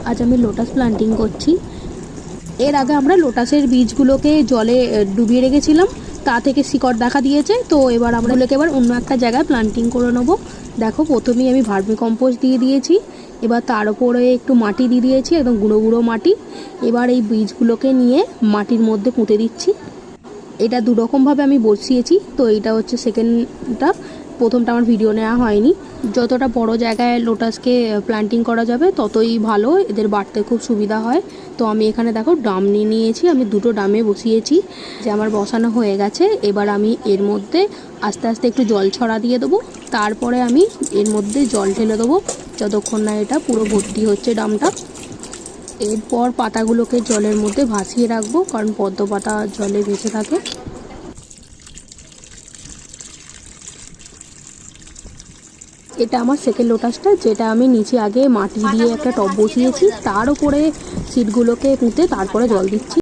আজ আমি lotus planting করছি। এর আগে আমরা লোটাসের বীজগুলোকে জলে ডুবিয়ে রেখেছিলাম, তা থেকে শিকড় দেখা দিয়েছে। তো এবার আমরা এবার অন্য একটা জায়গায় প্লান্টিং করে নেবো। দেখো, প্রথমেই আমি ভার্মি কম্পোস্ট দিয়ে দিয়েছি, এবার তার উপরে একটু মাটি দিয়ে দিয়েছি, একদম গুঁড়ো গুঁড়ো মাটি। এবার এই বীজগুলোকে নিয়ে মাটির মধ্যে পুঁতে দিচ্ছি। এটা দুরকমভাবে আমি বসিয়েছি, তো এইটা হচ্ছে সেকেন্ডটা। প্রথমটা আমার ভিডিও নেওয়া হয়নি। যতটা বড় জায়গায় লোটাসকে প্ল্যান্টিং করা যাবে ততই ভালো, এদের বাড়তে খুব সুবিধা হয়। তো আমি এখানে দেখো ড্রাম নিয়ে নিয়েছি, আমি দুটো ড্রামে বসিয়েছি, যে আমার বসানো হয়ে গেছে। এবার আমি এর মধ্যে আস্তে আস্তে একটু জল ছড়া দিয়ে দেবো, তারপরে আমি এর মধ্যে জল ঢেলে দেবো যতক্ষণ না এটা পুরো ভর্তি হচ্ছে ড্রামটা। এরপর পাতাগুলোকে জলের মধ্যে ভাসিয়ে রাখবো, কারণ পদ্ম পাতা জলে ভেসে থাকে। এটা আমার সেকেন্ড লোটাসটা, যেটা আমি নিচে আগে মাটি দিয়ে একটা টব বসিয়েছি, তার উপরে সিডগুলোকে পুঁতে তারপরে জল দিচ্ছি।